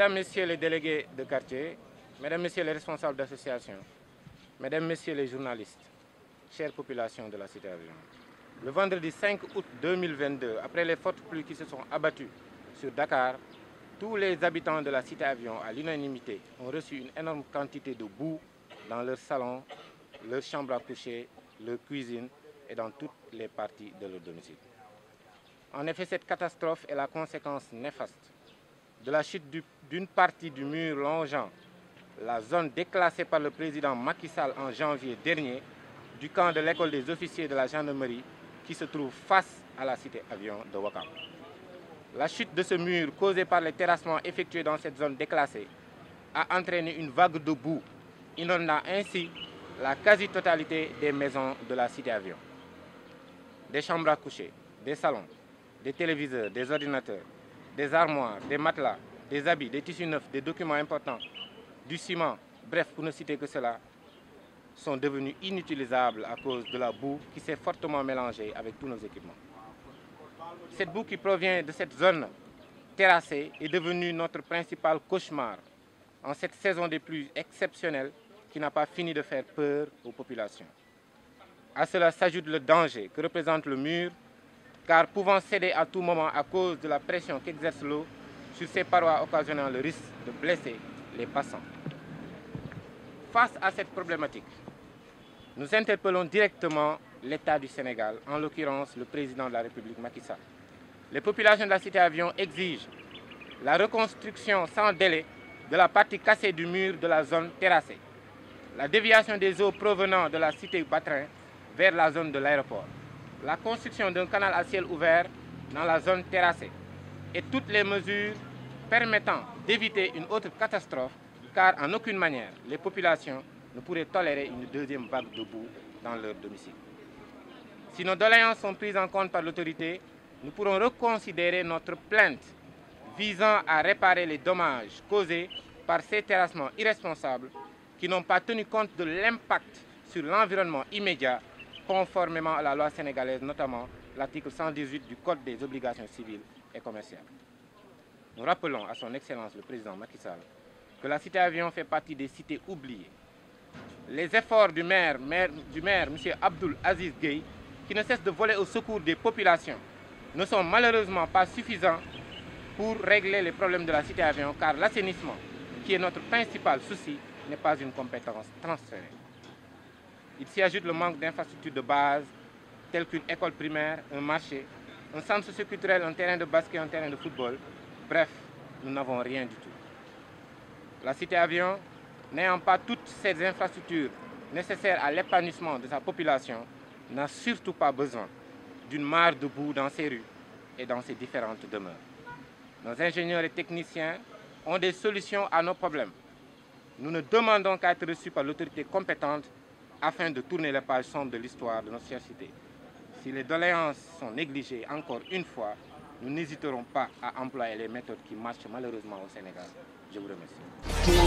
Mesdames, Messieurs les délégués de quartier, Mesdames, Messieurs les responsables d'association, Mesdames, Messieurs les journalistes, chère population de la Cité Avion. Le vendredi 5 août 2022, après les fortes pluies qui se sont abattues sur Dakar, tous les habitants de la Cité Avion, à l'unanimité, ont reçu une énorme quantité de boue dans leurs salons, leurs chambres à coucher, leur cuisine et dans toutes les parties de leur domicile. En effet, cette catastrophe est la conséquence néfaste de la chute d'une partie du mur longeant la zone déclassée par le président Macky Sall en janvier dernier du camp de l'école des officiers de la gendarmerie qui se trouve face à la Cité Avion de Ouakam. La chute de ce mur causée par les terrassements effectués dans cette zone déclassée a entraîné une vague de boue, inondant ainsi la quasi-totalité des maisons de la Cité Avion. Des chambres à coucher, des salons, des téléviseurs, des ordinateurs, des armoires, des matelas, des habits, des tissus neufs, des documents importants, du ciment, bref, pour ne citer que cela, sont devenus inutilisables à cause de la boue qui s'est fortement mélangée avec tous nos équipements. Cette boue qui provient de cette zone terrassée est devenue notre principal cauchemar en cette saison des pluies exceptionnelles qui n'a pas fini de faire peur aux populations. À cela s'ajoute le danger que représente le mur, car pouvant céder à tout moment à cause de la pression qu'exerce l'eau sur ses parois occasionnant le risque de blesser les passants. Face à cette problématique, nous interpellons directement l'État du Sénégal, en l'occurrence le président de la République Macky Sall. Les populations de la Cité Avion exigent la reconstruction sans délai de la partie cassée du mur de la zone terrassée, la déviation des eaux provenant de la cité Batrin vers la zone de l'aéroport, la construction d'un canal à ciel ouvert dans la zone terrassée et toutes les mesures permettant d'éviter une autre catastrophe, car en aucune manière les populations ne pourraient tolérer une deuxième vague de boue dans leur domicile. Si nos doléances sont prises en compte par l'autorité, nous pourrons reconsidérer notre plainte visant à réparer les dommages causés par ces terrassements irresponsables qui n'ont pas tenu compte de l'impact sur l'environnement immédiat conformément à la loi sénégalaise, notamment l'article 118 du Code des obligations civiles et commerciales. Nous rappelons à son Excellence le président Macky Sall que la Cité Avion fait partie des cités oubliées. Les efforts du maire M. Abdoul Aziz Gueye, qui ne cesse de voler au secours des populations, ne sont malheureusement pas suffisants pour régler les problèmes de la Cité Avion, car l'assainissement, qui est notre principal souci, n'est pas une compétence transférée. Il s'y ajoute le manque d'infrastructures de base, telles qu'une école primaire, un marché, un centre socioculturel, un terrain de basket, un terrain de football. Bref, nous n'avons rien du tout. La Cité Avion, n'ayant pas toutes ces infrastructures nécessaires à l'épanouissement de sa population, n'a surtout pas besoin d'une mare de boue dans ses rues et dans ses différentes demeures. Nos ingénieurs et techniciens ont des solutions à nos problèmes. Nous ne demandons qu'à être reçus par l'autorité compétente afin de tourner les pages sombres de l'histoire de notre société. Si les doléances sont négligées encore une fois, nous n'hésiterons pas à employer les méthodes qui marchent malheureusement au Sénégal. Je vous remercie.